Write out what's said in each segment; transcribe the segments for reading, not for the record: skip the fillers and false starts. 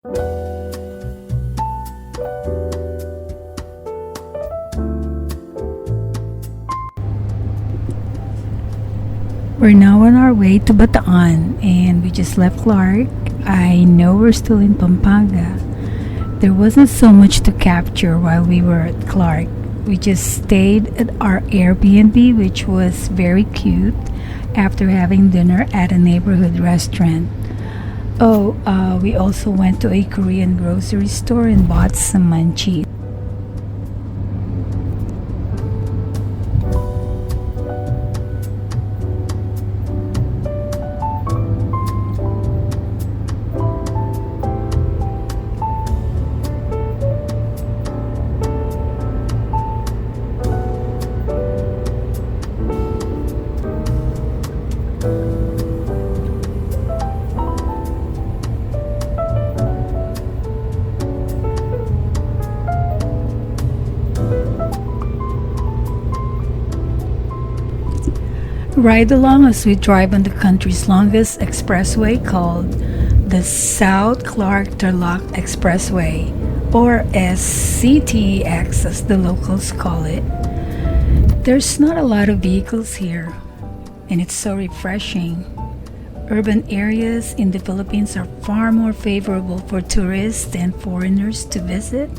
We're now on our way to Bataan and we just left Clark. I know we're still in Pampanga. There wasn't so much to capture while we were at Clark. We just stayed at our Airbnb, which was very cute, after having dinner at a neighborhood restaurant. We also went to a Korean grocery store and bought some munchies. Ride along as we drive on the country's longest expressway called the South Clark Tarlac Expressway, or SCTX as the locals call it. There's not a lot of vehicles here, and it's so refreshing. Urban areas in the Philippines are far more favorable for tourists and foreigners to visit,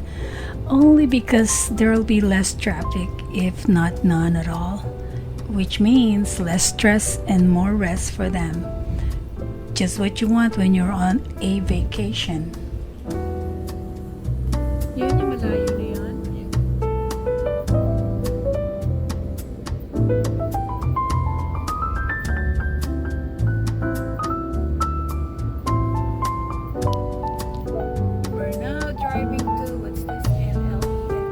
only because there'll be less traffic, if not none at all, which means less stress and more rest for them. Just what you want when you're on a vacation. Yun yung malayo na yun. We're now driving to, what's this, LLEX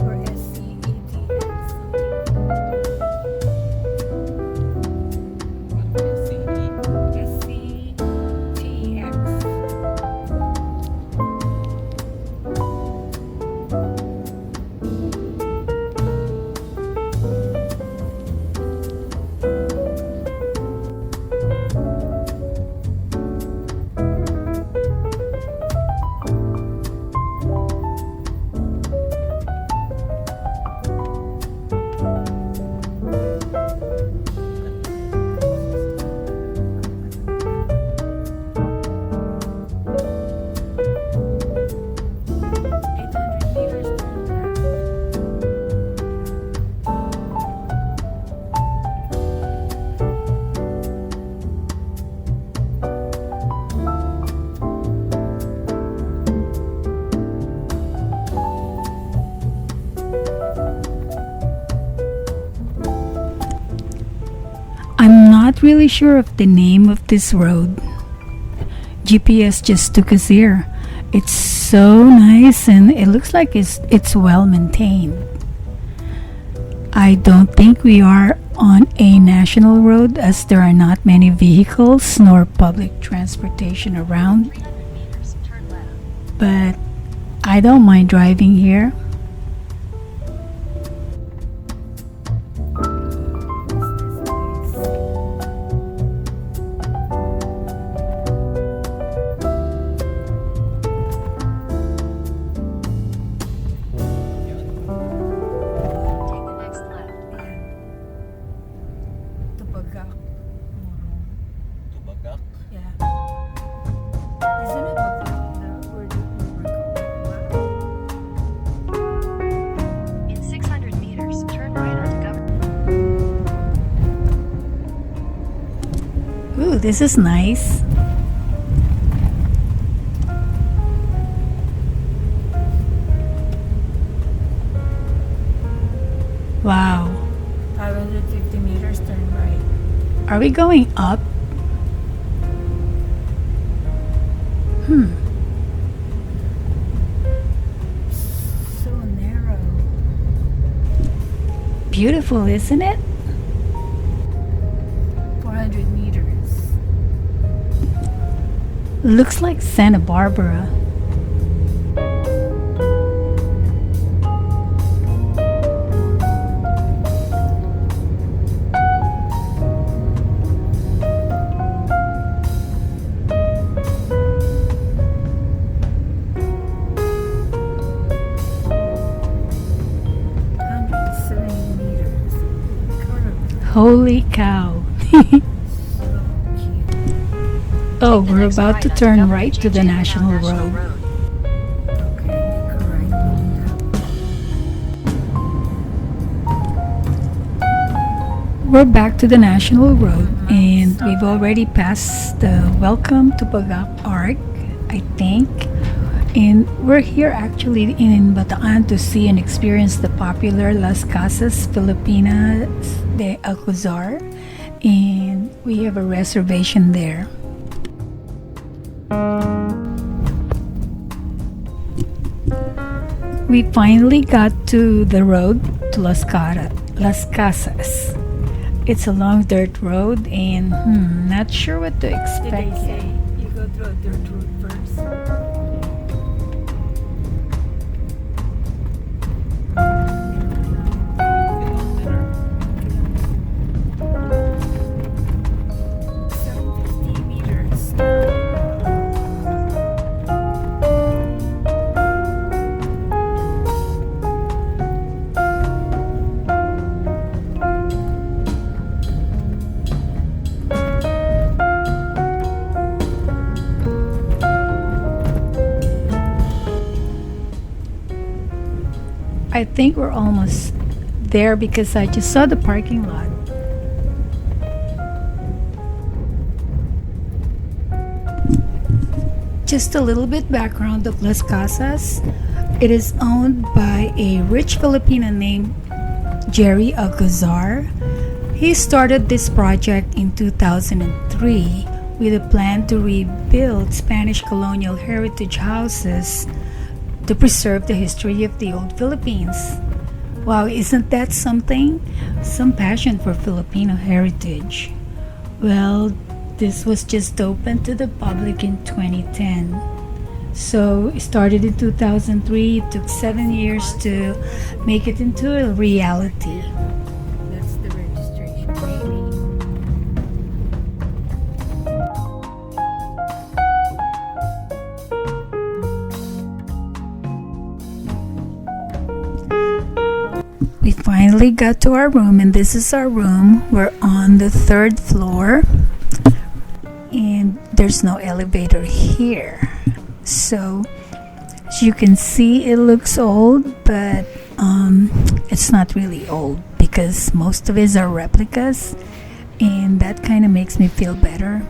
or SCETX? I'm not really sure of the name of this road. GPS just took us here. It's so nice and it looks like it's well maintained. I don't think we are on a national road as there are not many vehicles nor public transportation around. But I don't mind driving here. Ooh, this is nice. Wow. 550 meters, turn right. Are we going up? So narrow. Beautiful, isn't it? 400 meters. Looks like Santa Barbara. Holy cow. So cute. Oh, we're about to turn right to the National Road. Okay, make a right now. We're back to the National Road and we've already passed the Welcome to Pagak Arc, I think. And we're here actually in Bataan to see and experience the popular Las Casas Filipinas de Acuzar. And we have a reservation there. We finally got to the road to Las Casas. It's a long dirt road and not sure what to Did expect they yet. say you go through a dirt road first? Meters. I think we're almost there because I just saw the parking lot. Just a little bit background of Las Casas. It is owned by a rich Filipino named Jerry Acuzar. He started this project in 2003 with a plan to rebuild Spanish colonial heritage houses to preserve the history of the old Philippines. Wow, isn't that something? Some passion for Filipino heritage. Well, this was just opened to the public in 2010. So it started in 2003. It took 7 years to make it into a reality. That's the registration, maybe. We finally got to our room, and this is our room. We're on the 3rd floor, and there's no elevator here. So, as you can see, it looks old, but it's not really old because most of it are replicas, and that kind of makes me feel better.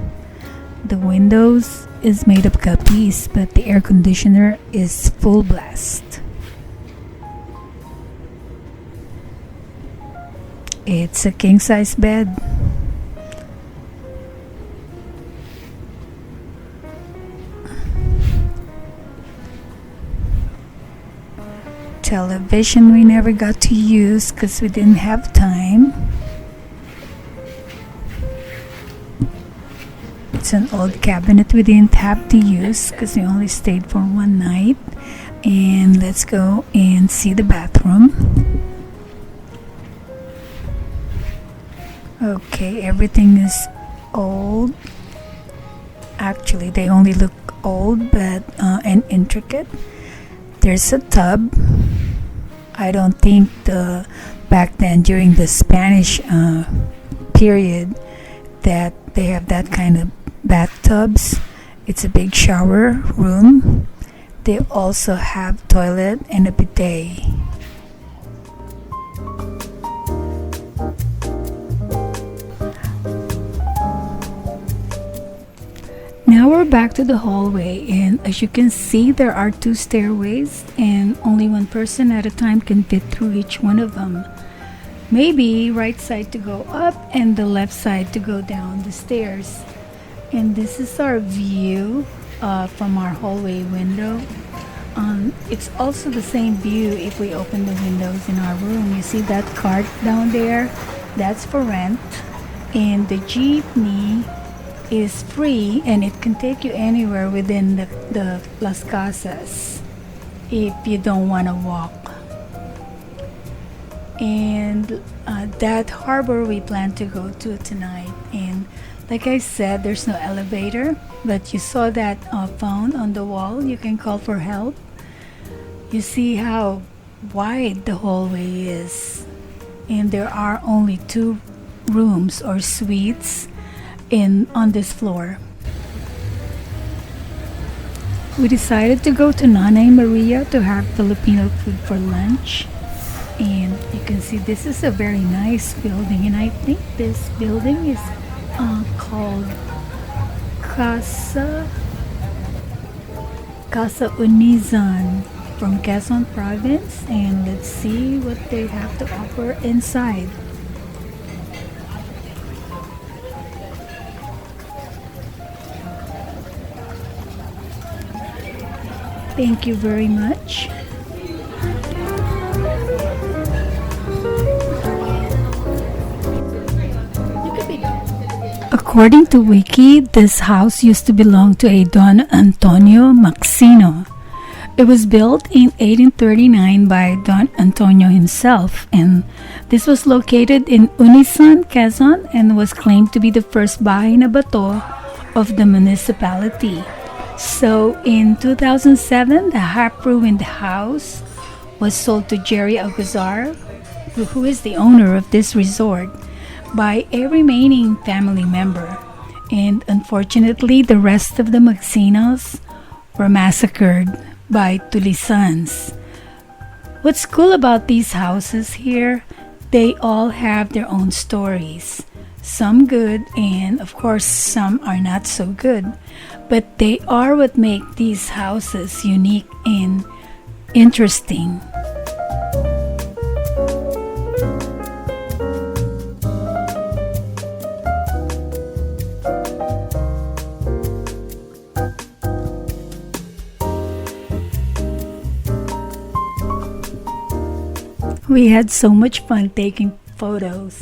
The windows is made of capis, but the air conditioner is full blast. It's a king-size bed. Television we never got to use because we didn't have time. It's an old cabinet we didn't have to use because we only stayed for one night. And let's go and see the bathroom. Okay, everything is old. Actually, they only look old but and intricate. There's a tub. I don't think back then during the Spanish period that they have that kind of bathtubs. It's a big shower room. They also have toilet and a bidet. Now we're back to the hallway, and as you can see, there are 2 stairways and only one person at a time can fit through each one of them. Maybe right side to go up and the left side to go down the stairs. And this is our view from our hallway window. It's also the same view if we open the windows in our room. You see that cart down there? That's for rent. And the jeepney is free and it can take you anywhere within the Las Casas if you don't want to walk. And that harbor we plan to go to tonight. And like I said, there's no elevator, but you saw that phone on the wall. You can call for help. You see how wide the hallway is, and there are only 2 rooms or suites on this floor. We decided to go to Nanay Maria to have Filipino food for lunch. And you can see this is a very nice building, and I think this building is called Casa Unizan from Quezon province, and let's see what they have to offer inside. Thank you very much. According to Wiki, this house used to belong to a Don Antonio Maxino. It was built in 1839 by Don Antonio himself, and this was located in Unisan, Quezon, and was claimed to be the first bahay na bato of the municipality. So in 2007, the half-ruined house was sold to Jerry Acuzar, who is the owner of this resort, by a remaining family member. And unfortunately, the rest of the Maxinos were massacred by Tulisans. What's cool about these houses here, they all have their own stories. Some good, and of course some are not so good. But they are what make these houses unique and interesting. We had so much fun taking photos.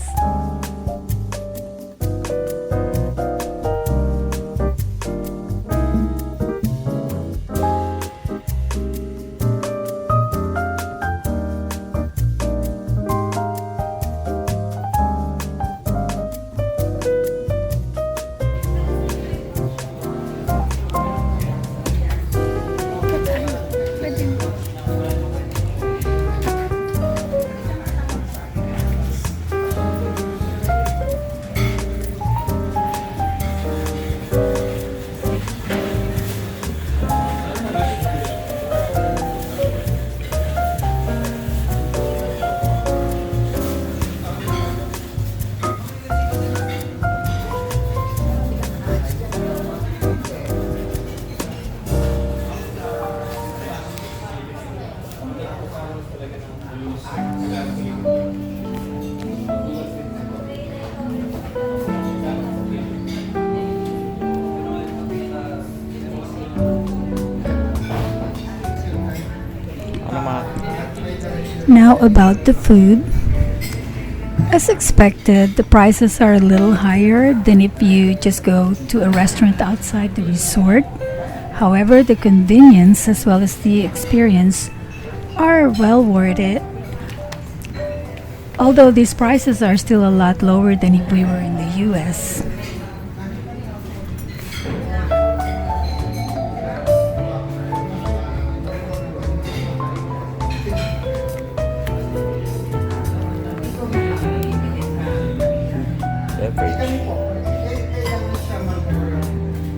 Now about the food. As expected, the prices are a little higher than if you just go to a restaurant outside the resort. However, the convenience as well as the experience are well worth it. Although these prices are still a lot lower than if we were in the US.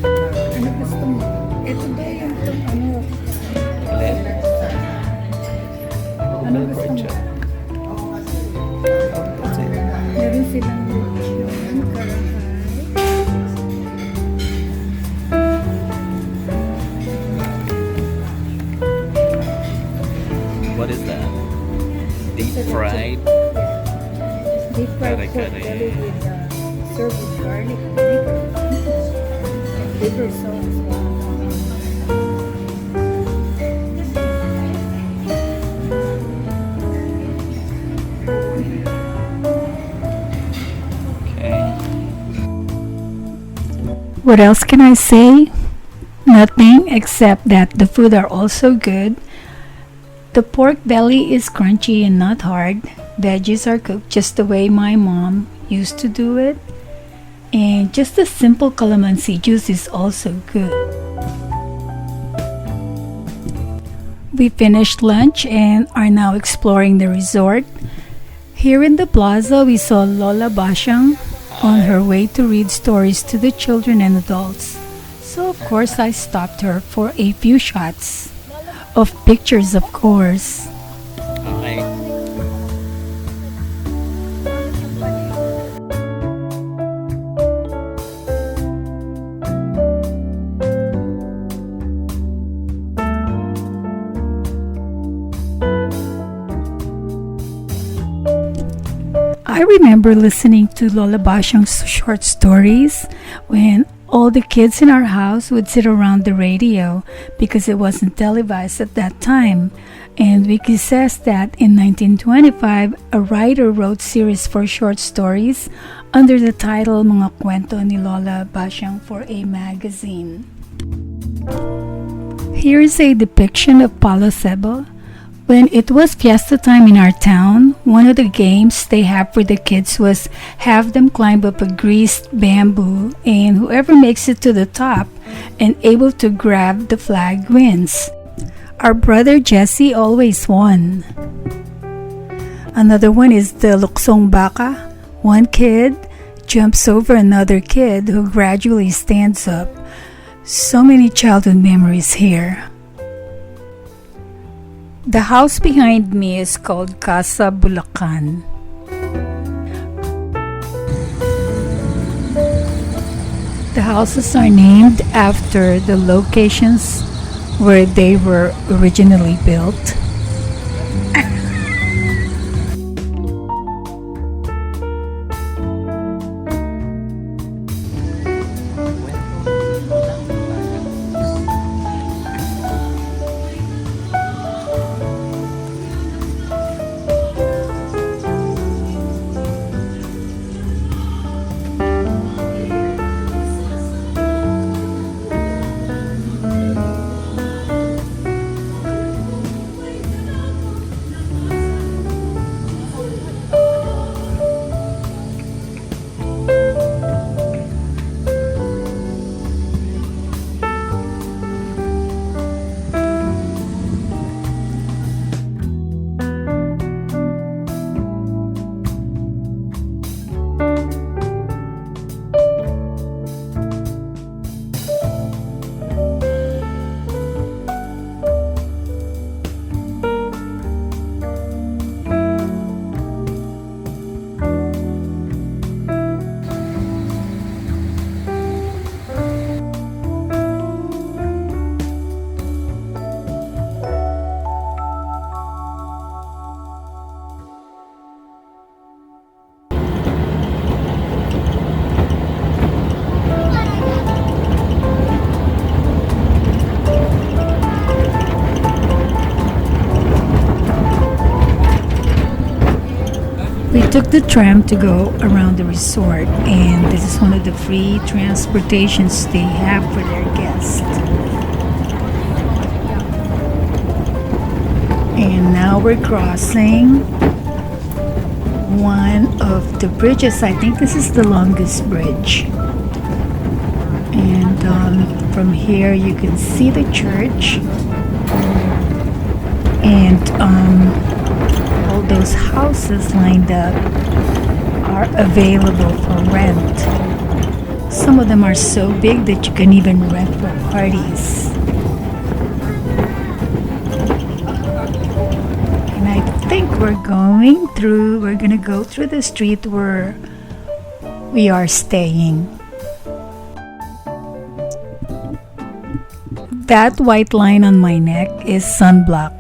Ano gusto mo? Ito ba yung ano gusto mo? Meron silang karahay. What is that? Deep fried? Deep fried pork belly with served with garlic vinegar and liver sauce. What else can I say? Nothing except that the food are also good. The pork belly is crunchy and not hard. Veggies are cooked just the way my mom used to do it. And just the simple calamansi juice is also good. We finished lunch and are now exploring the resort. Here in the plaza, we saw Lola Basyang on her way to read stories to the children and adults. So, of course, I stopped her for a few shots of pictures, of course. Okay. I remember listening to Lola Basyang's short stories when all the kids in our house would sit around the radio because it wasn't televised at that time. And Vicky says that in 1925, a writer wrote series for short stories under the title Mga Kwento ni Lola Basyang for a magazine. Here is a depiction of Palo Sebo. When it was fiesta time in our town, one of the games they had for the kids was have them climb up a greased bamboo, and whoever makes it to the top and able to grab the flag wins. Our brother Jesse always won. Another one is the Luksong Baka. One kid jumps over another kid who gradually stands up. So many childhood memories here. The house behind me is called Casa Bulacan. The houses are named after the locations where they were originally built. We took the tram to go around the resort, and this is one of the free transportations they have for their guests. And now we're crossing one of the bridges. I think this is the longest bridge. And from here you can see the church. And all those houses lined up are available for rent. Some of them are so big that you can even rent for parties. And I think we're gonna go through the street where we are staying. That white line on my neck is sunblock.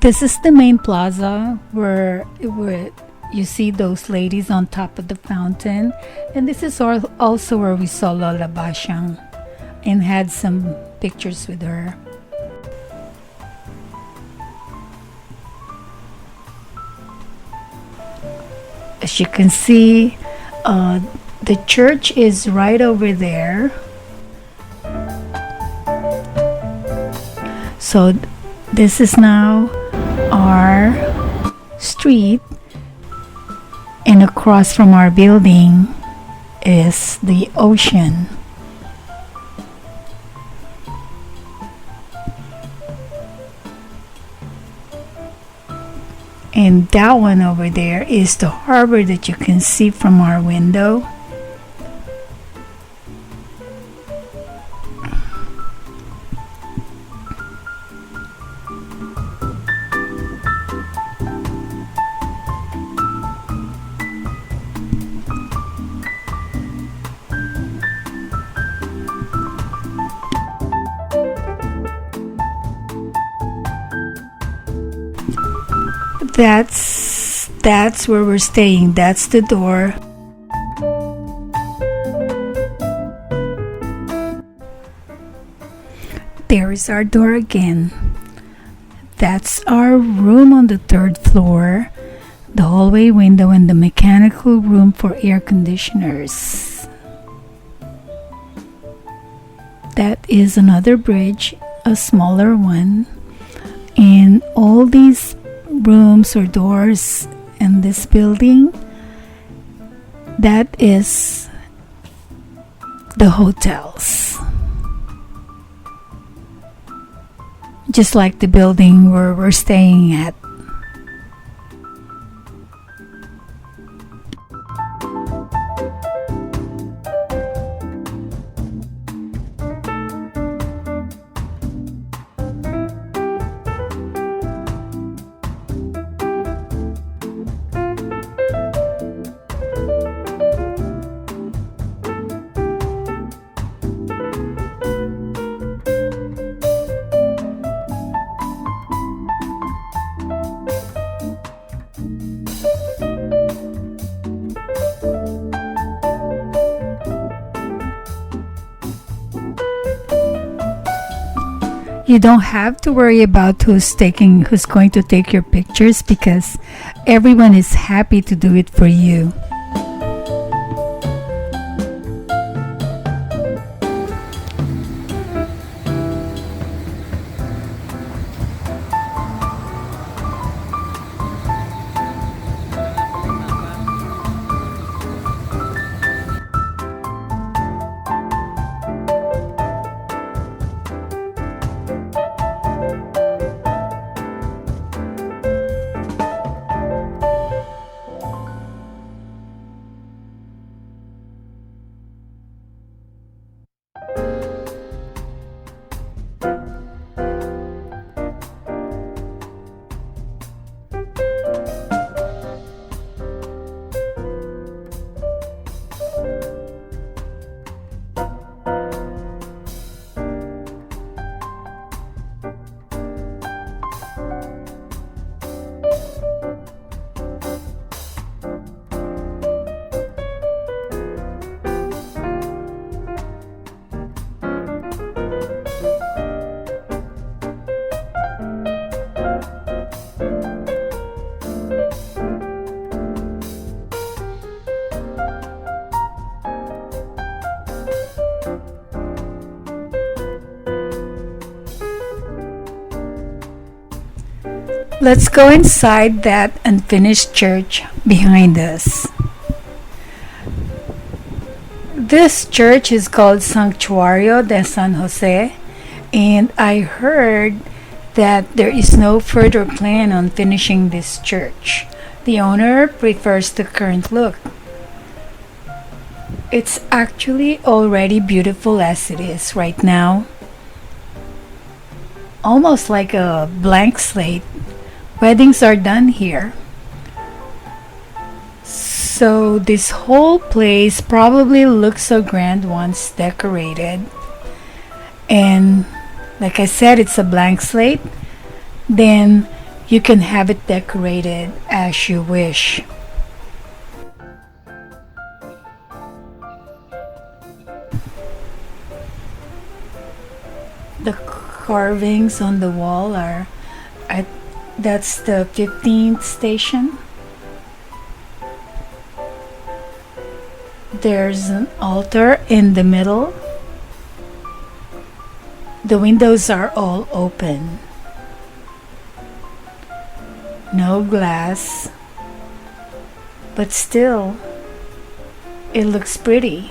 This is the main plaza where you see those ladies on top of the fountain, and this is also where we saw Lola Basyang and had some pictures with her. As you can see, the church is right over there. So this is now our street, and across from our building is the ocean. And that one over there is the harbor that you can see from our window. That's where we're staying. That's the door. There is our door again. That's our room on the 3rd floor. The hallway window and the mechanical room for air conditioners. That is another bridge, a smaller one. And all these rooms or doors in this building, that is the hotels, just like the building where we're staying at. You don't have to worry about who's going to take your pictures, because everyone is happy to do it for you. Let's go inside that unfinished church behind us. This church is called Santuario de San Jose, and I heard that there is no further plan on finishing this church. The owner prefers the current look. It's actually already beautiful as it is right now. Almost like a blank slate. Weddings are done here. So this whole place probably looks so grand once decorated. And like I said, it's a blank slate. Then you can have it decorated as you wish. The carvings on the wall are that's the 15th station. There's an altar in the middle. The windows are all open. No glass, but still, it looks pretty.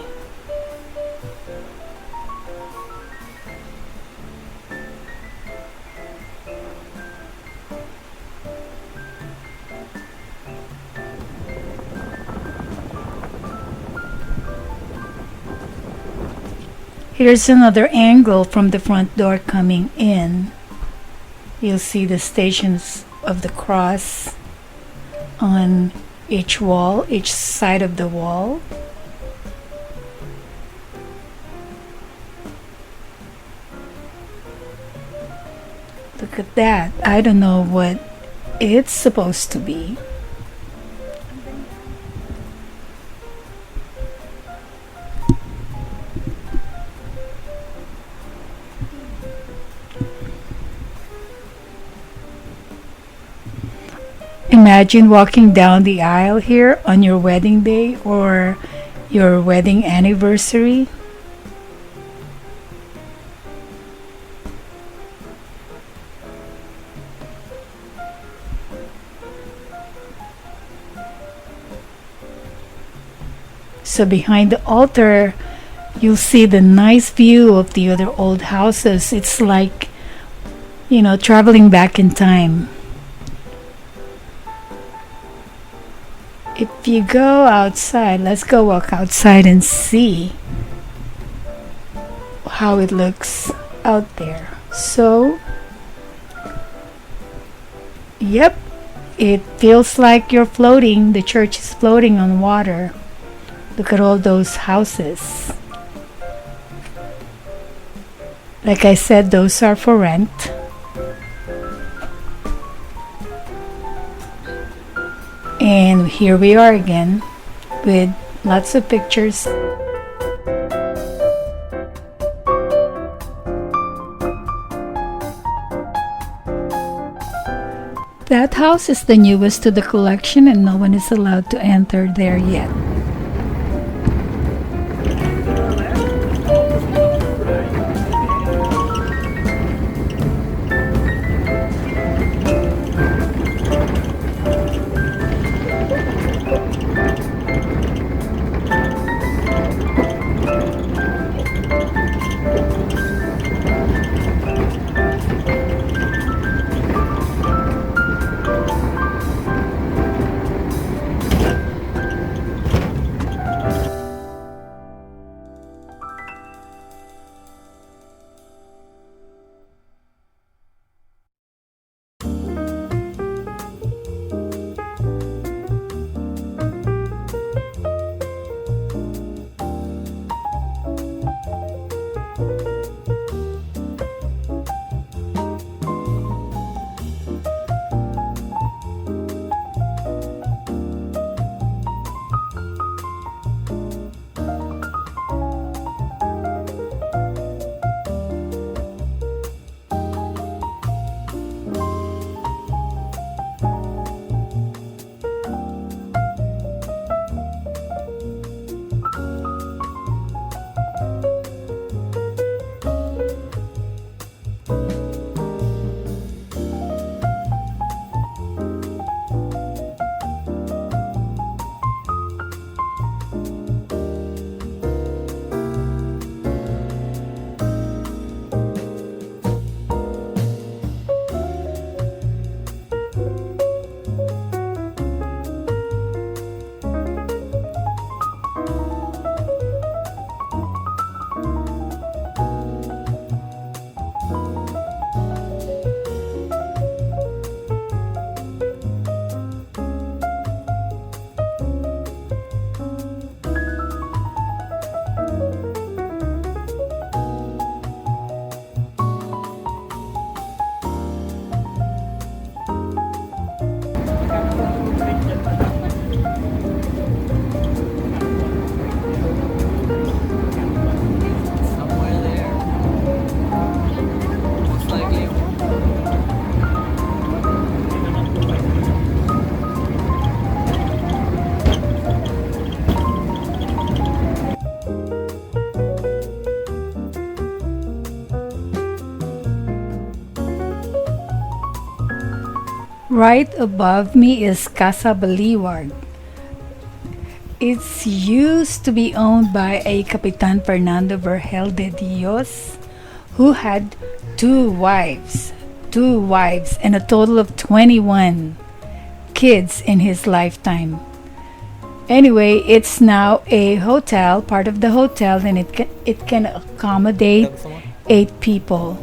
Here's another angle from the front door coming in. You'll see the stations of the cross on each wall, each side of the wall. Look at that. I don't know what it's supposed to be. Imagine walking down the aisle here on your wedding day or your wedding anniversary. So behind the altar, you'll see the nice view of the other old houses. It's like, traveling back in time. If you go outside, let's go walk outside and see how it looks out there. So, yep, it feels like you're floating. The church is floating on water. Look at all those houses. Like I said, those are for rent. And here we are again with lots of pictures. That house is the newest to the collection and no one is allowed to enter there yet. Right above me is Casa Baliwag. It's used to be owned by a Capitan Fernando Vergel de Dios, who had two wives, and a total of 21 kids in his lifetime. Anyway, it's now a hotel, part of the hotel, and it can accommodate 8 people.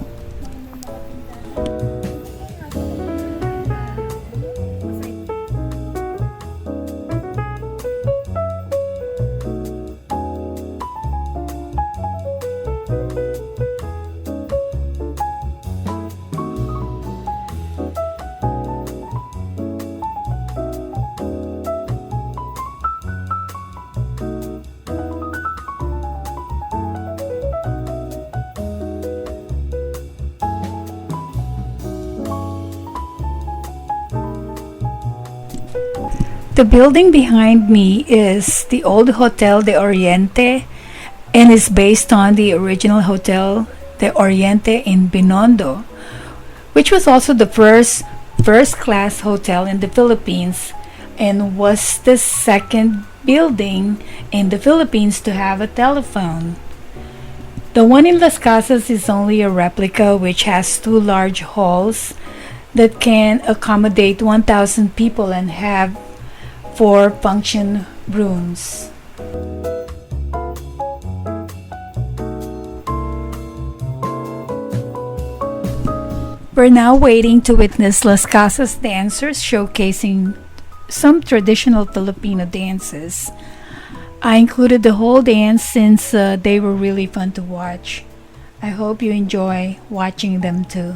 The building behind me is the old Hotel de Oriente and is based on the original Hotel de Oriente in Binondo, which was also the first-class hotel in the Philippines and was the second building in the Philippines to have a telephone. The one in Las Casas is only a replica which has 2 large halls that can accommodate 1,000 people and have 4 function rooms. We're now waiting to witness Las Casas dancers showcasing some traditional Filipino dances. I included the whole dance since they were really fun to watch. I hope you enjoy watching them too.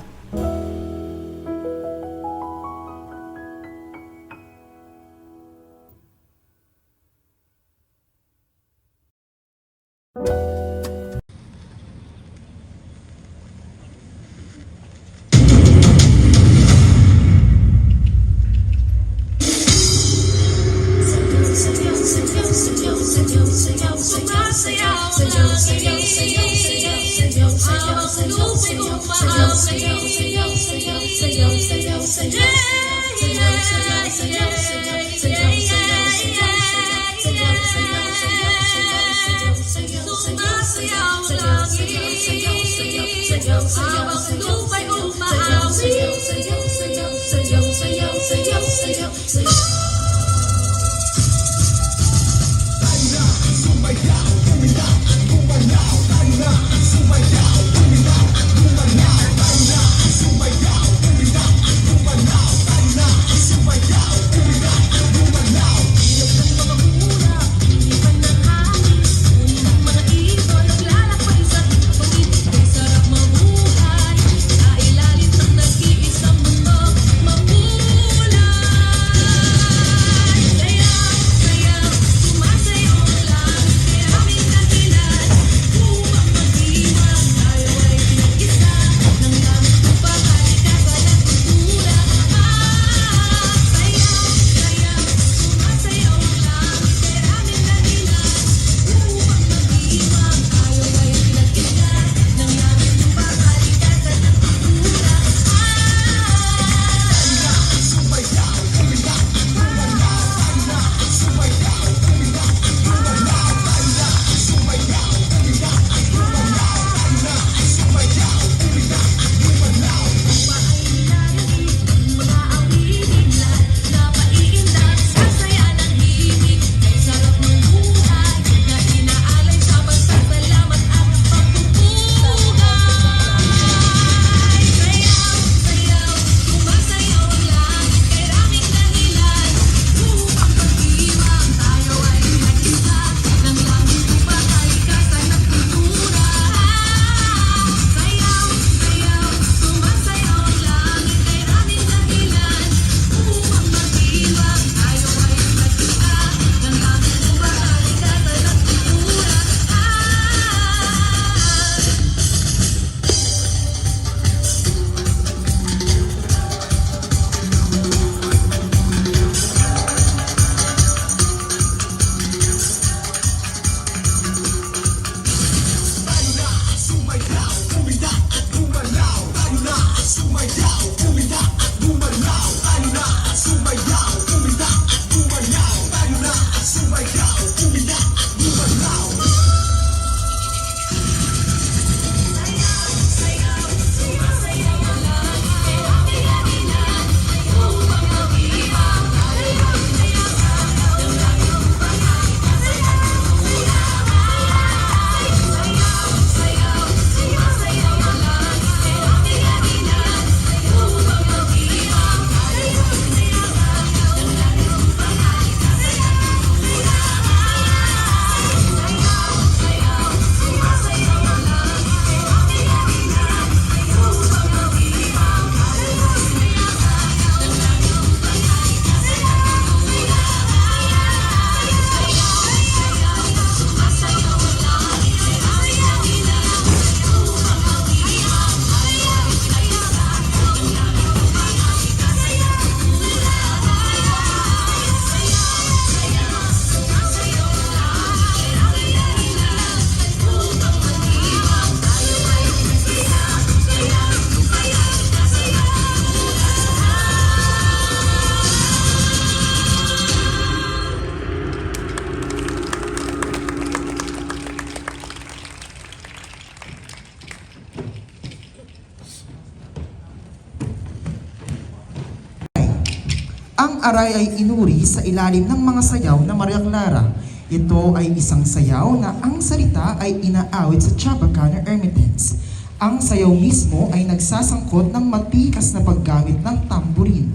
aray ay inuri sa ilalim ng mga sayaw na Maria Clara. Ito ay isang sayaw na ang salita ay inaawit sa Chabacano Hermitans. Ang sayaw mismo ay nagsasangkot ng matikas na paggamit ng tamborin.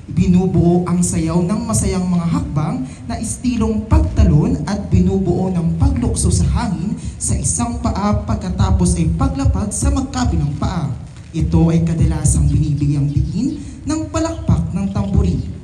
Binubuo ang sayaw ng masayang mga hakbang na istilong pagtalon at binubuo ng paglukso sa hangin sa isang paa pagkatapos ay paglapag sa magkabilang paa. Ito ay kadalasang binibigyang diin ng palakpak ng tamborin.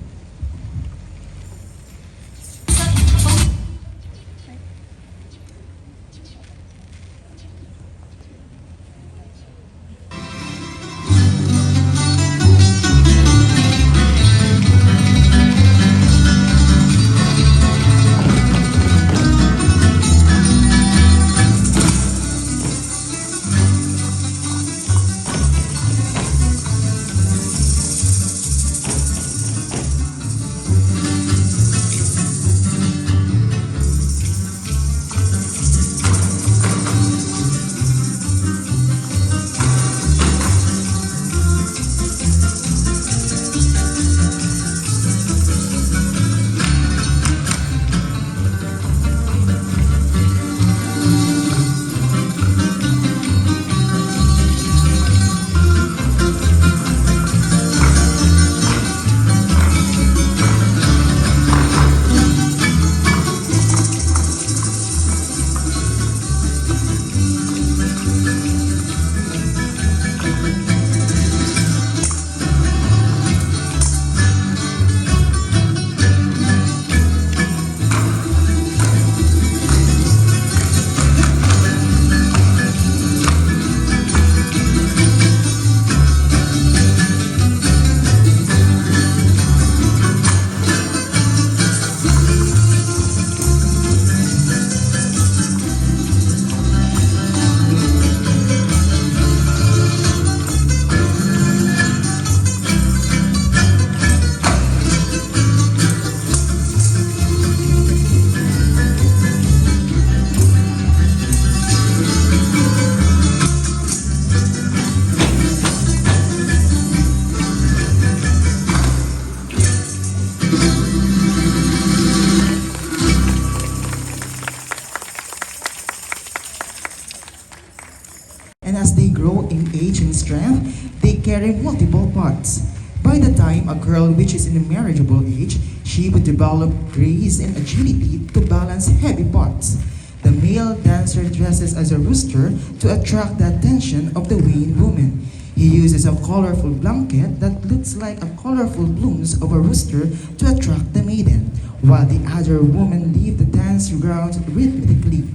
And as they grow in age and strength, they carry multiple parts. By the time a girl reaches in a marriageable age, she would develop grace and agility to balance heavy parts. The male dancer dresses as a rooster to attract the attention of the vain woman. He uses a colorful blanket that looks like a colorful blooms of a rooster to attract the maiden, while the other women leave the dance ground rhythmically.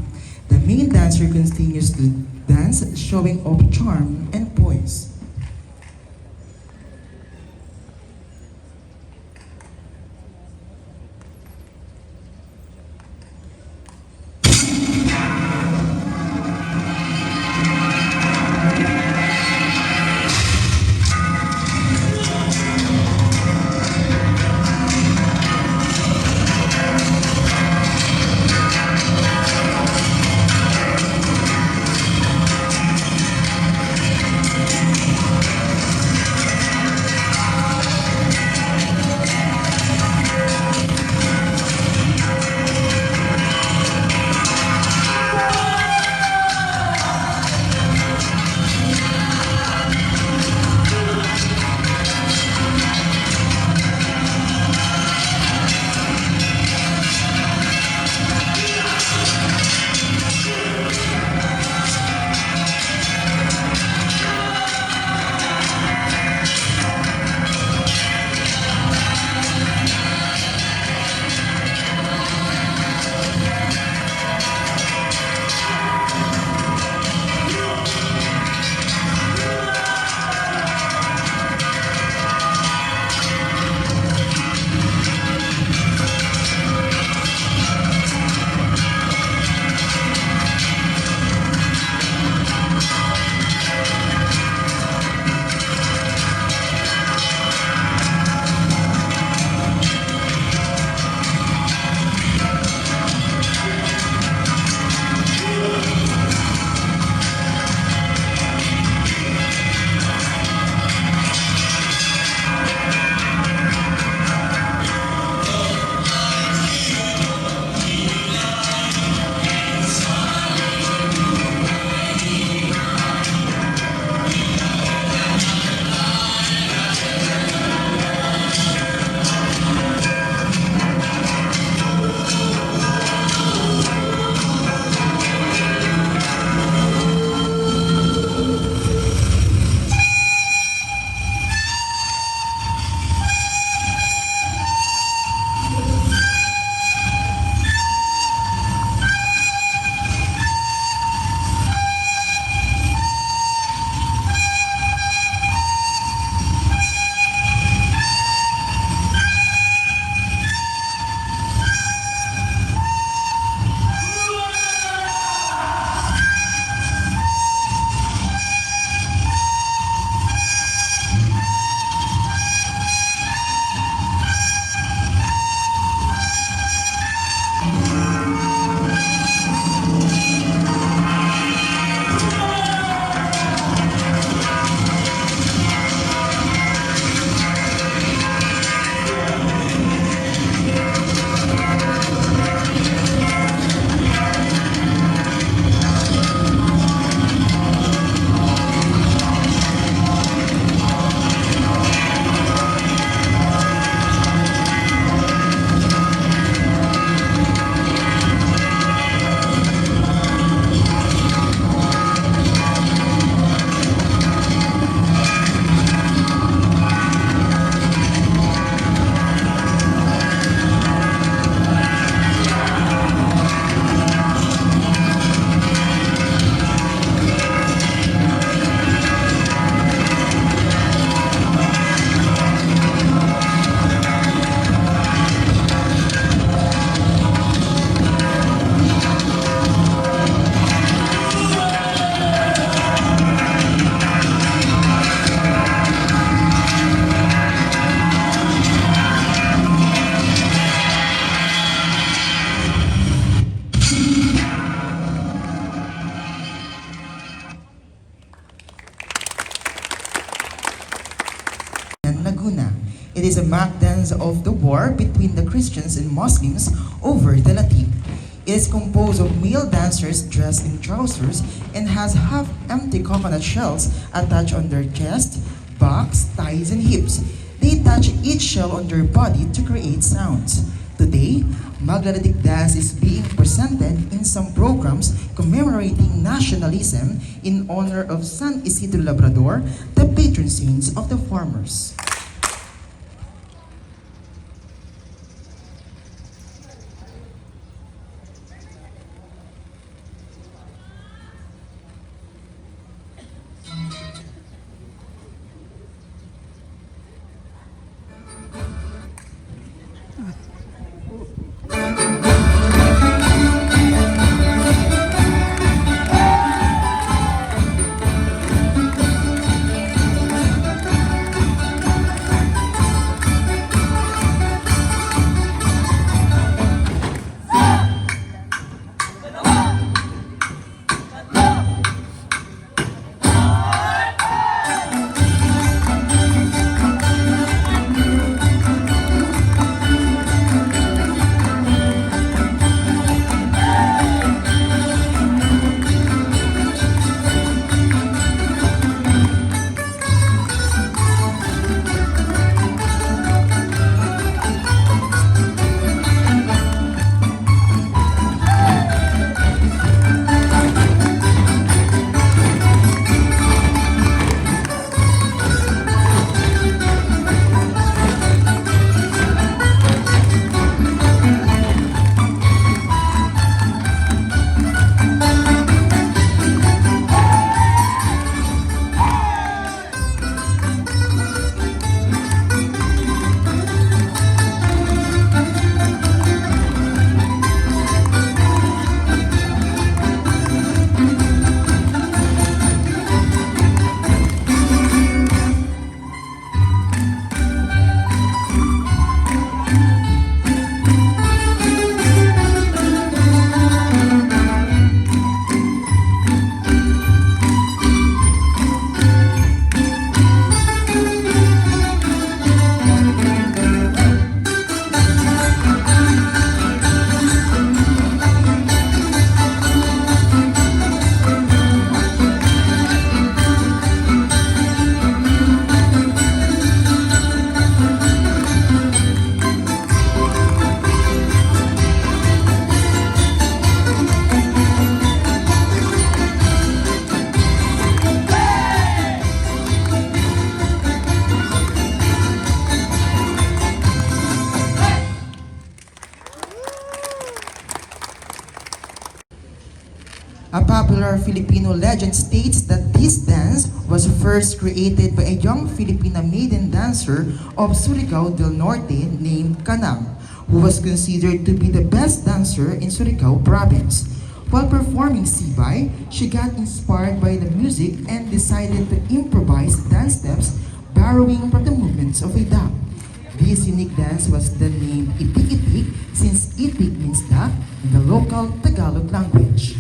The main dancer continues to dance, showing off charm and poise. It is a mock dance of the war between the Christians and Muslims over the lathi. It is composed of male dancers dressed in trousers and has half-empty coconut shells attached on their chest, backs, thighs, and hips. They touch each shell on their body to create sounds. Today, Maglalatik dance is being presented in some programs commemorating nationalism in honor of San Isidro Labrador, the patron saint of the farmers. A popular Filipino legend states that this dance was first created by a young Filipina maiden dancer of Surigao del Norte named Kanang, who was considered to be the best dancer in Surigao province. While performing sibay, she got inspired by the music and decided to improvise dance steps borrowing from the movements of a duck. This unique dance was then named Itik-Itik since itik means duck in the local Tagalog language.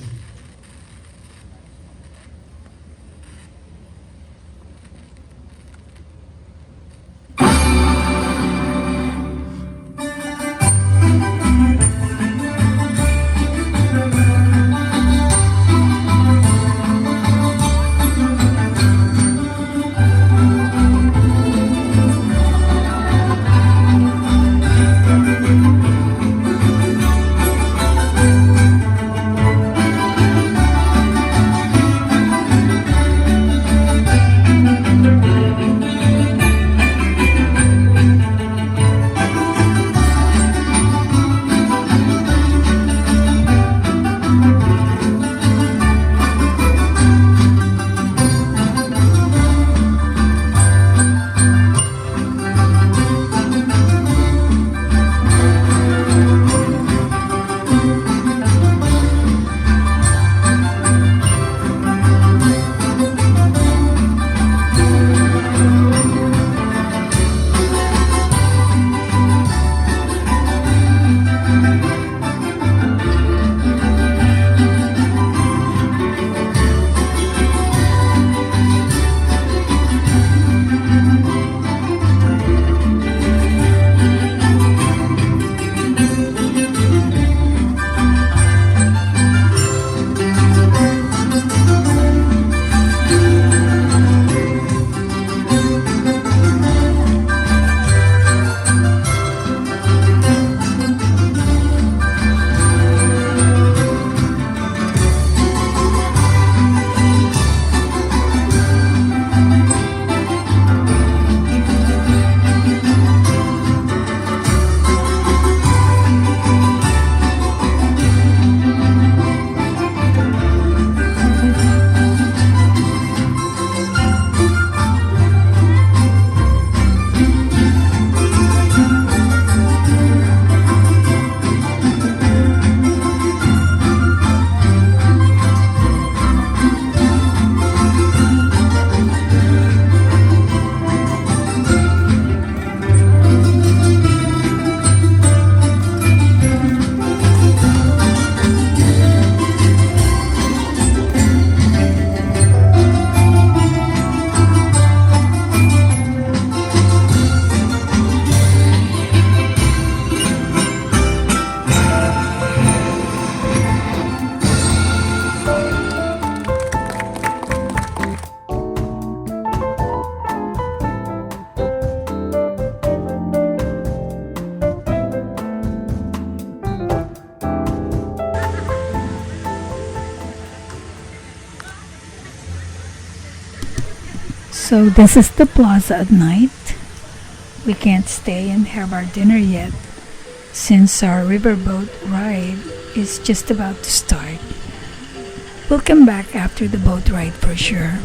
So this is the plaza at night. We can't stay and have our dinner yet since our riverboat ride is just about to start. We'll come back after the boat ride for sure.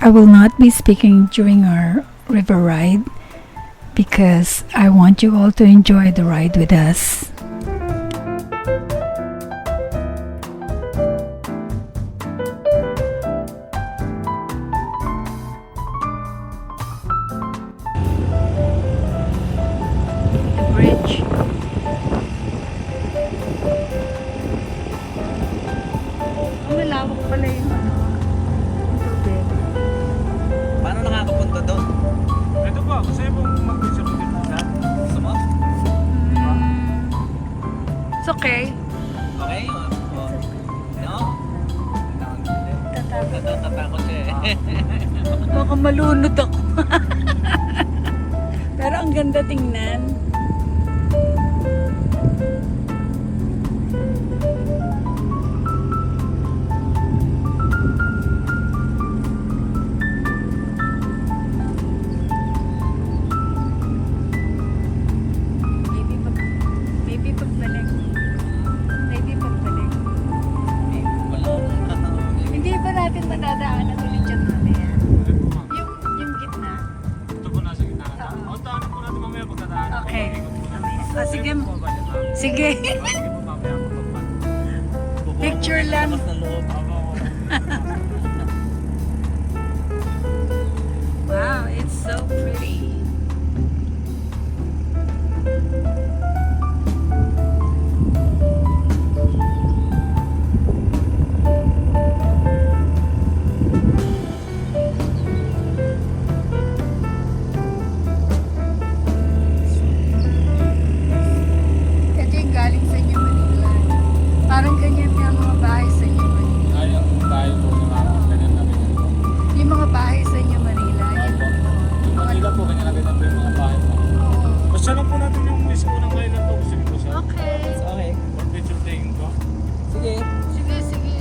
I will not be speaking during our river ride because I want you all to enjoy the ride with us. The bridge. Malawak pala yung tubig. Paano nakakapunta doon? Ito po, gusto niyo pong mag-picture po dito sa? Gusto mo? It's okay. Okay? No? Natatakot siya eh. Baka malunod ako. Pero ang ganda tingnan. Maybe pagbalik. Maybe pagbalik. Hindi ba natin madadaanan ulit yan mamaya? Yung gitna. Ito po nasa gitna na. Oo. O, tahanan po natin mamaya pagkadaan. Okay. Ah, sige. Po ba yan, ha? Sige. Sige po mamaya po pagpapag. Picture lang. Labas ng loob. Wow, it's so pretty. Ito yung galing sa inyo Manila. Parang ganyan yung mga bahay sa inyo Manila. Ay, dahil po yung ganyan na ganyan. Yung mga bahay sa inyo Manila. Yan. Manila po, ganyan na ganyan po yung mga bahay po. Oo. Basta lang po natin yung mismo ng island po. Gusto niyo po siya? Okay. Okay. Pag-picture taking ko. Sige. Sige, sige.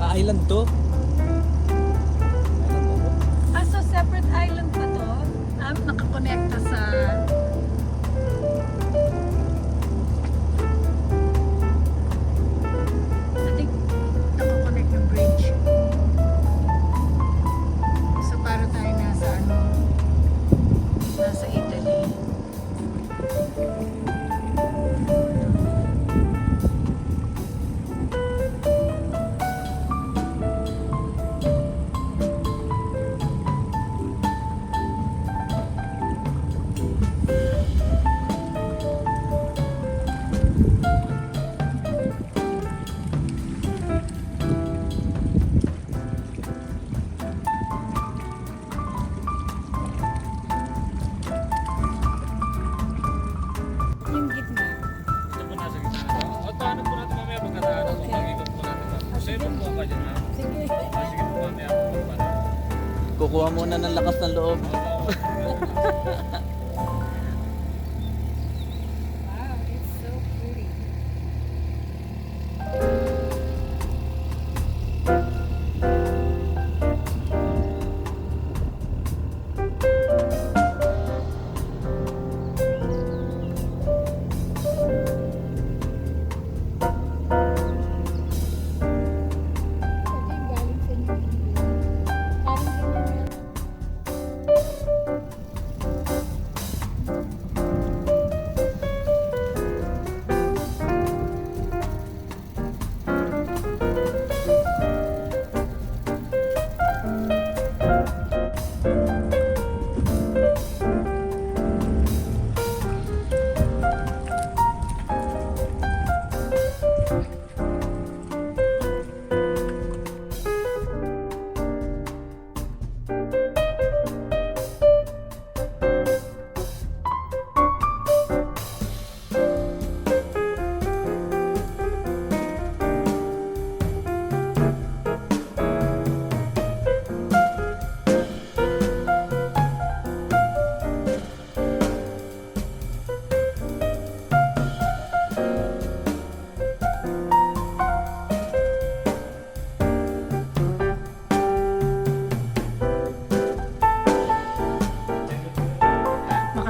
Island to? Ah, so separate island pa to? Nakakonekta sa... I think nakakonect yung bridge. So para tayo nasa ano, nasa Italy. Yung gitna. Ito po nasa gitna na. O, tahanan po natin mamaya pagkadaan. Okay. Mag-ikot po natin. Gusto niyo po ba dyan, ha? Sige. Sige po mamaya po pagkadaan. Kukuha muna ng lakas ng loob. Wow, it's so pretty. Ito yung galing sa inyo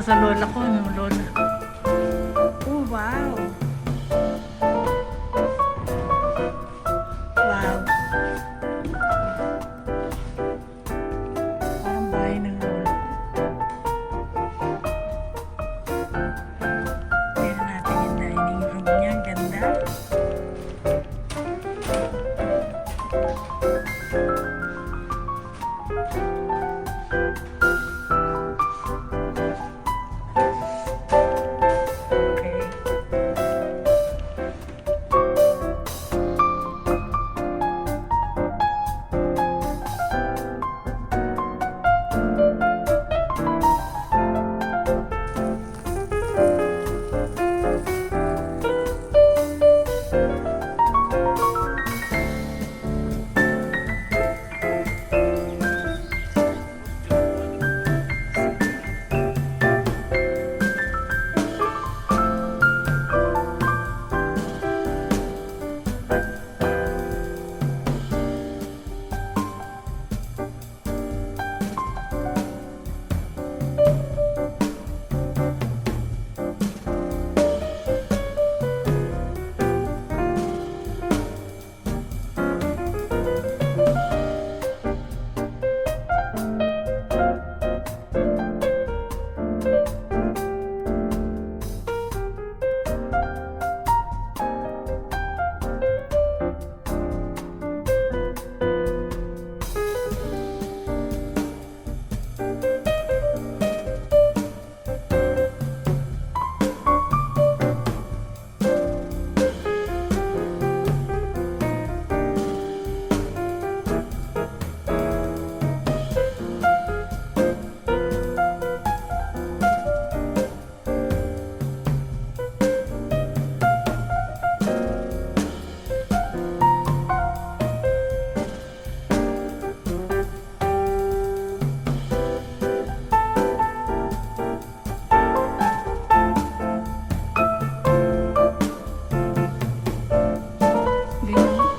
sa lola ko, no, lola. Oh, wow. Wow. Parang bahay ng lola. Tingnan natin yung dining room niya. Ang ganda. Okay.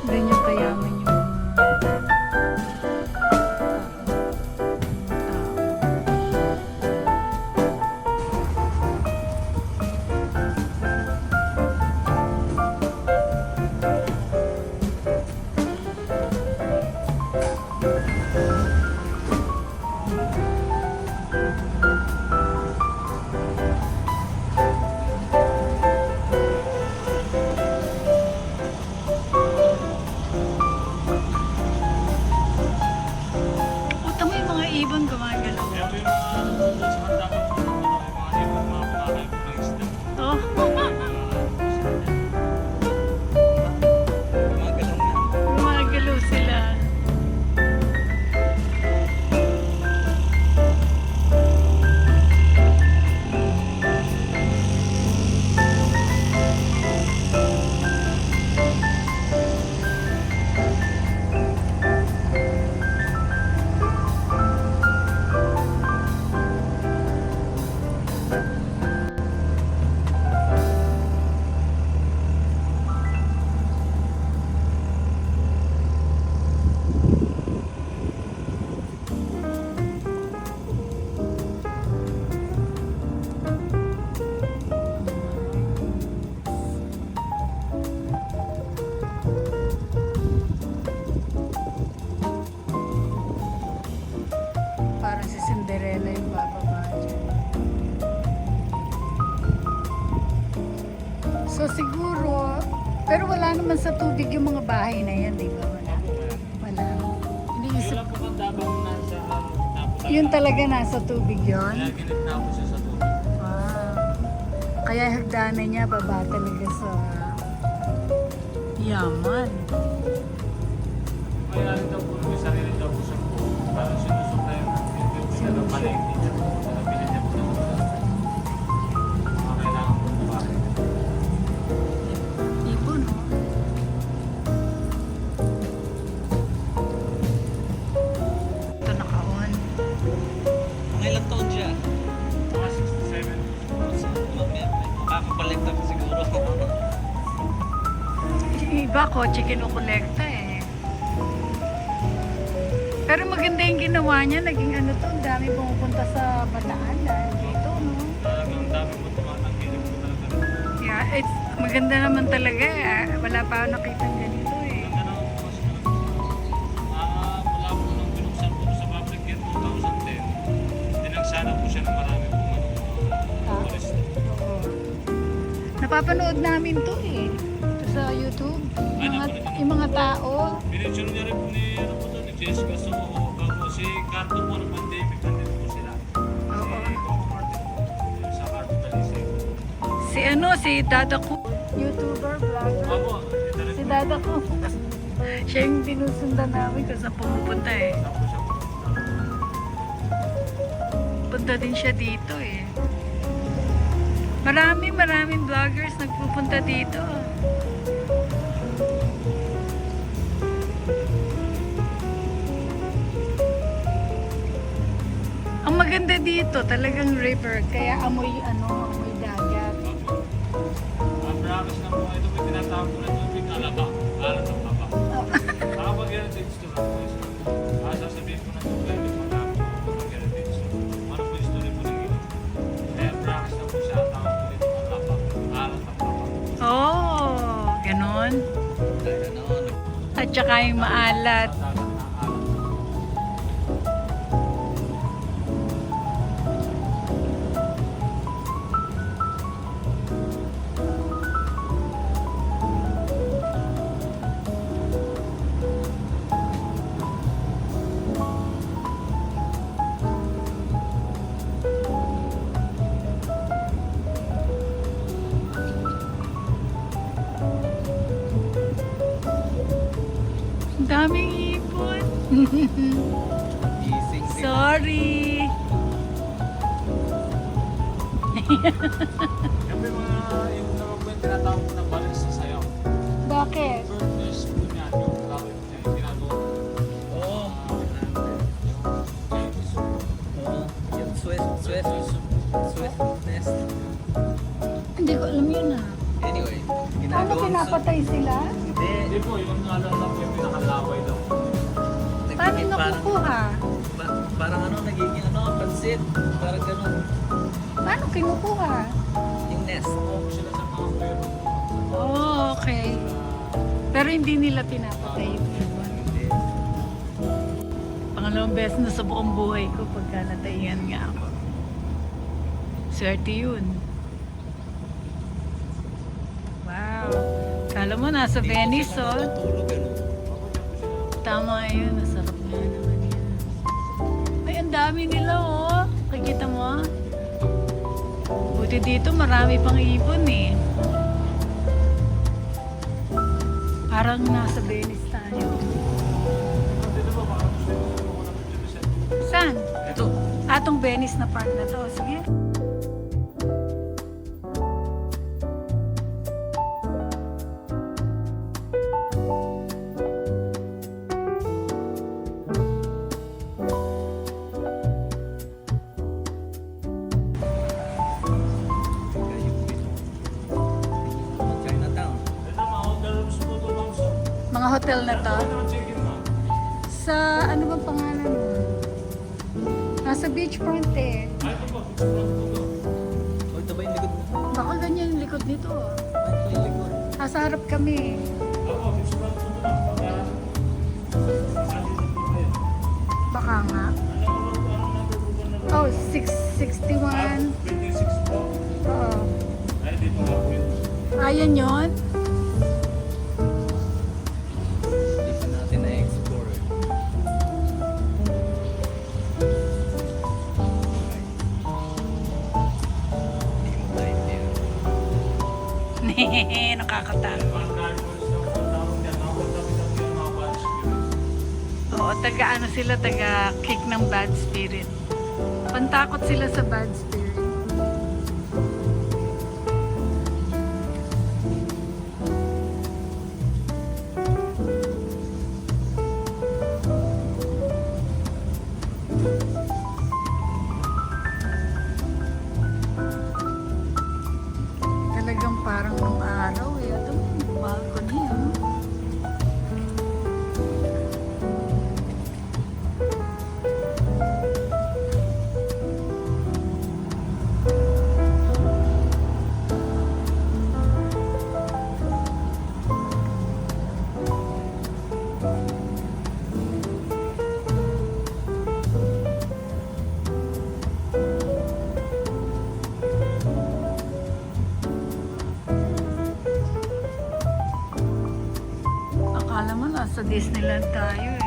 Ganyan kayaman yung mga Puta mo yung mga ibon gumagalaw. Kaya po yung mga sa handa ko, mga ibang mga kumakain po ng isda. Oh. Gumagalaw na. Gumagalaw sila. Parang si Cinderella yung bababa dyan. So siguro, pero wala naman sa tubig yung mga bahay na yan, di ba? Wala. Wala. Hindi Yung isa, lang po ang dabang nasa tapo. yun talaga nasa tubig yun. Kaya ginitna po siya sa tubig. Ah. Kaya hagdanan niya baba talaga sa yaman. Kaya rin daw po may sarili daw po siya po. Parang sinusupply yung pinag-palengke niya po. Nabili niya po ng mga kailangan po ng bahay. Ibon, no? Ito naka-on. Mga ilang taon siya? Mga 67. Mamaya, makakakolekta ko siguro. Yung iba, kotse kinukolekta eh. Pero maganda yung ginawa niya. Naging ano to, ang dami pumupunta sa Bataan dahil dito, no? Maganda naman talaga. Wala pa ako nakita ganito eh. Ganda naman po kasi mula po nung binuksan po sa public year 2010, dinagsana po siya ng marami po turista. Oo. Napapanood namin to eh. Ito sa YouTube. Yung mga tao. Pinicture niya rin po ni, ano po to, ni Jessica Soho, bago si Carto po ng pandemic, nandito po sila. Oo. Si Coco Martin po, sa Carto Talisay. Si Dada ko. YouTuber, vlogger. Opo, ito rin Si po. Dada ko. Siya yung tinusundan namin kung saan pumupunta eh. Saan po siya pumunta? Punta din siya dito eh. Maraming vloggers nagpupunta dito. Ang maganda dito, talagang river, kaya amoy dagat. Ang promise na po, ito po yung tinatawag ko na tubig, alaba. Alat ng papa. Nakapag-heritage tour ako isa. Sasabihin ko na ito, pwede mag-heritage tour. Ano po yung story po ng ilo? Kaya promise na po siya, tawag ko dito, alaba. Alat ng papa. Oh, ganon. Ganon. At saka yung maalat. Dagat na alat. Ang daming ipon. Gising. Sorry. Siyempre mga yung naman po yung tinatawag ko na balance sa sayaw. Bakit? Birdness po niya, yung tawag niya, yung ginagawa. Oo. Oo. Yung sweetness. Hindi ko alam yun ah. Anyway, Paano ginagawa pinapatay sila? Hindi. Hindi po, yung naalala ko yung pinakalaway daw. Paano Nagiging nakukuha? Parang ano, nagiging ano, pansit. Parang ganun. Paano kinukuha? Yung nest. Off sila sa mga pero. Oh, okay. Pero hindi nila pinapatay yung ibon. Hindi. Pangalawang beses na sa buong buhay ko pagka natayan nga ako. Swerte yun. Wow. Kala mo nasa Venice, oh. Natulog, ano. Tama yun. Masarap nga naman yan. Ay, ang dami nila, oh. Nakikita mo? Buti dito marami pang ibon, eh. Parang nasa Venice tayo. Dito ba, baka gusto nyo kumuha ng picture set? Saan? Ito. Atong Venice na park na to. Sige. Chinatown. Ito, mga hotel rooms po ito, ma'am, sir. Mga hotel na to. Ito ang check-in, ma'am. Sa ano bang pangalan mo? Nasa beachfront eh. Ay, ito po, picture front po ito. Oh, ito ba yung likod mo? Baka ganyan yung likod nito. Ay, ito yung likod. Nasa harap kami. Ako, picture front po ito, ma'am. Pagka, nandito po kayo. Baka nga. Anong number po ba na? Oh, 661. 26 po. Oo. Ay, dito nga po yun. Ayan yun. Hindi pa natin na-explore. Hindi mo tayo din. Nakakatakot. Mga drivers na po, tawag niya, nakapagdami-dami yung mga bad spirits. Oo, taga ano sila, taga kick ng bad spirit. Pantakot sila sa bad spirit. Talagang parang nung araw eh. Ito, balcony ah. Disneyland tayo eh.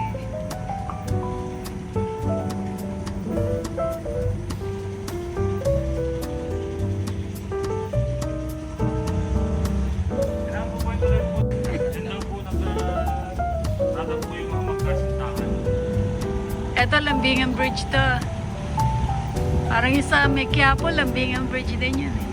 Kailangan po ito rin po. Diyan lang po nagtatag po yung mga magkasintahan. Eto, Lambingan Bridge to. Parang yung sa Quiapo, Lambingan Bridge din yun eh.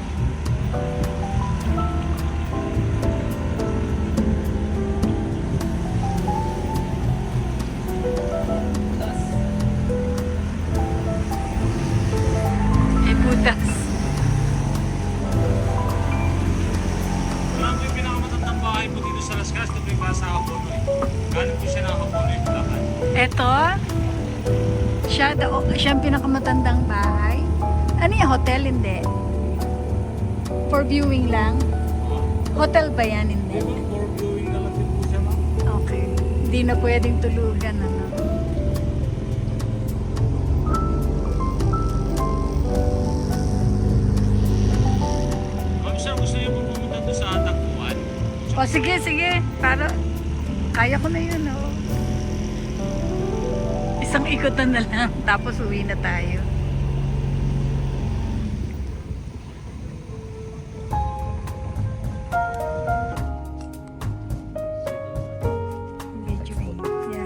Eh, butas. Wala po yung pinakamatandang bahay po dito sa Las Casas. Ito po yung Casa Abono eh. Galing po siya nakabono yung Bataan. Eto, siya ang pinakamatandang bahay. Ano yung hotel? Hindi. For viewing lang? Hotel ba yan? Hindi. For viewing na lang din po siya ma'am. Okay. Hindi na pwedeng tulugan, ano? Ma'am sir, gusto niyo po pumunta doon sa Takbuhan? O sige, sige. Para, kaya ko na yun, oh. Isang ikutan na lang, tapos uwi na tayo. Videoing, yeah.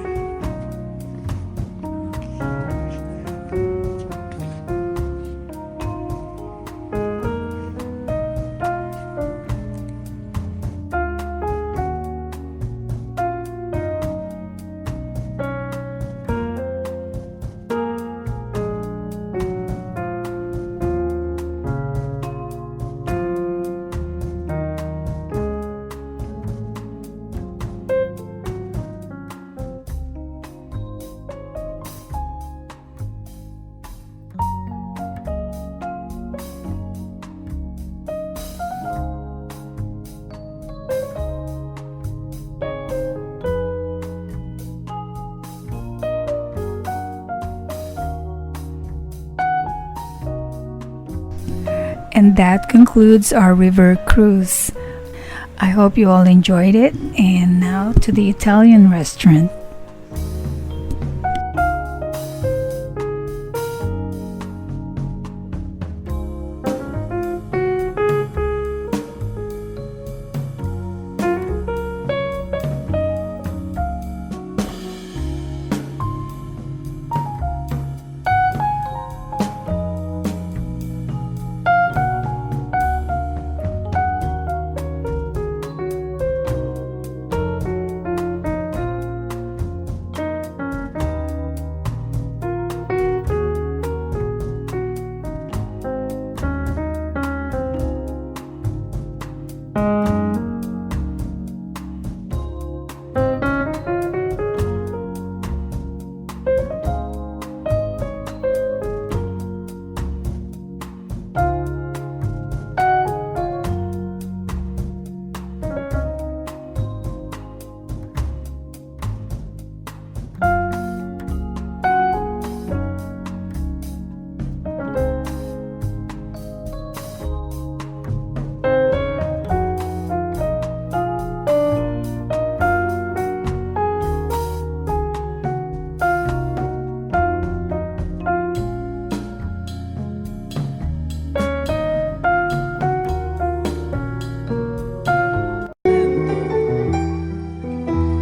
And that concludes our river cruise. I hope you all enjoyed it. And now to the Italian restaurant.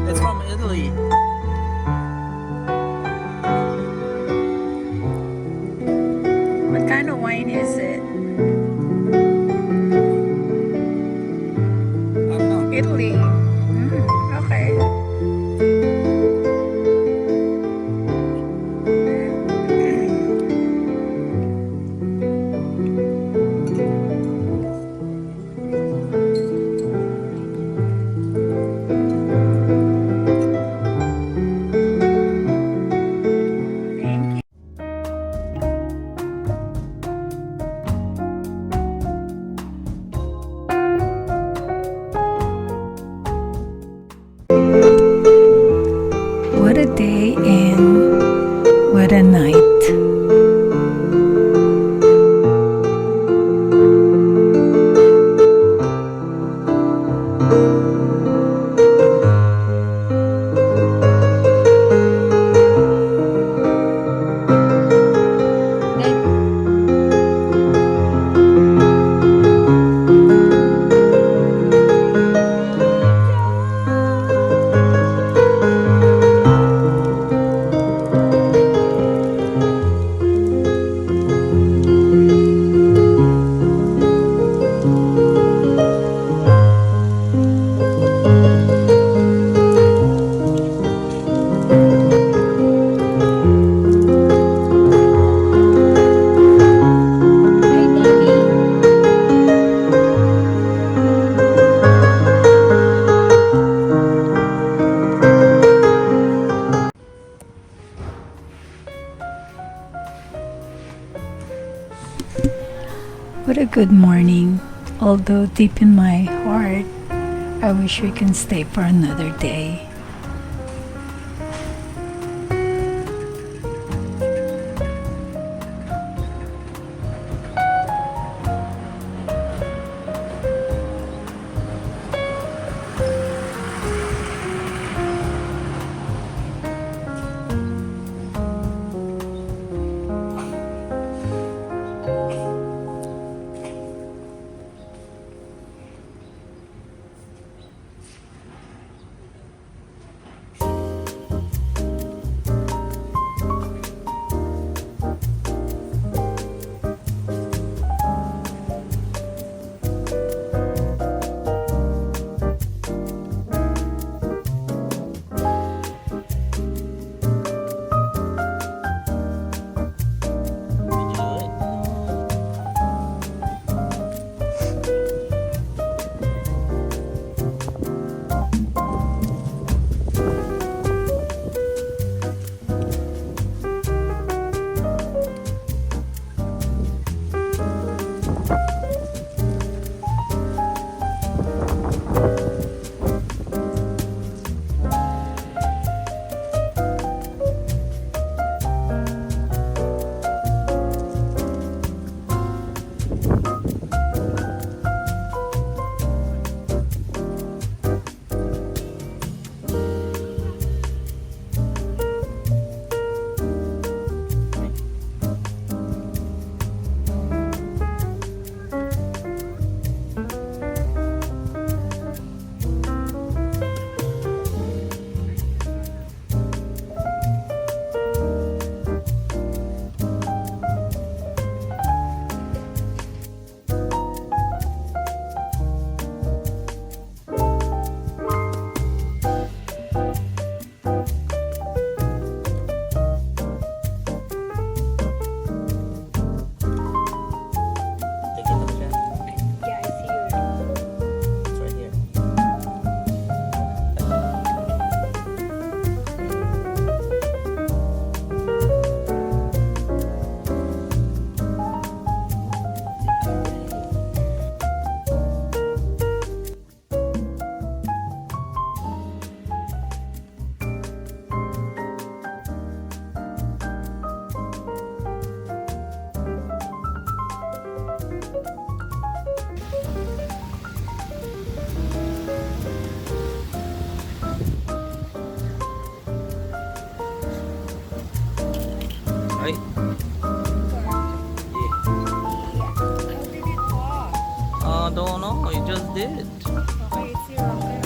It's from Italy. What kind of wine is it? I don't know. Italy. Okay. Thank you. What a day and what a night. What a good morning. Although deep in my heart, I wish we can stay for another day. Yeah, I see you. It's right here. Ay. Yeah. How did it walk? Don't know. You just did. Okay, it's your okay.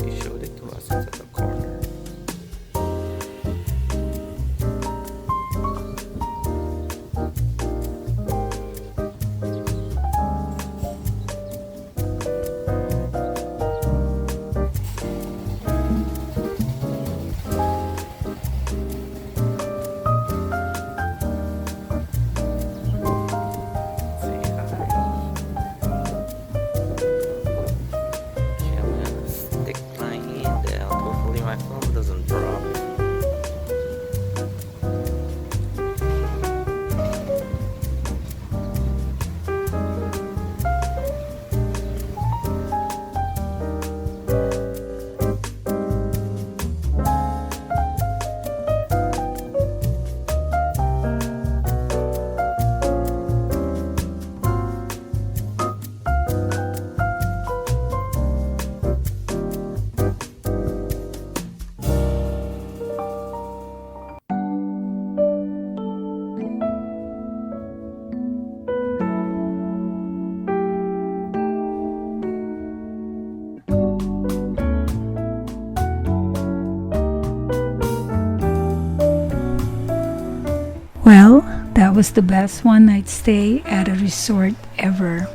He showed it to us at the corner. Say hi. Okay, I'm gonna stick my hand out. Hopefully my phone doesn't drop. Well, that was the best one-night stay at a resort ever.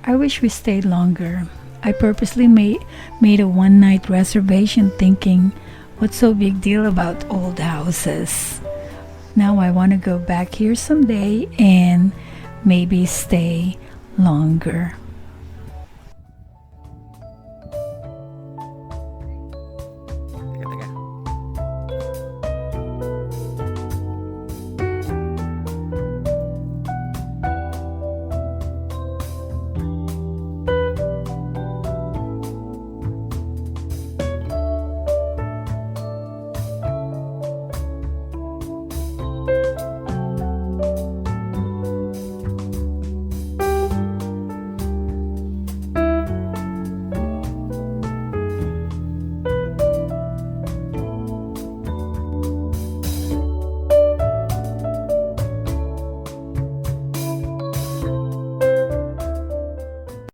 I wish we stayed longer. I purposely made a one-night reservation thinking, what's so big deal about old houses? Now I want to go back here someday and maybe stay longer.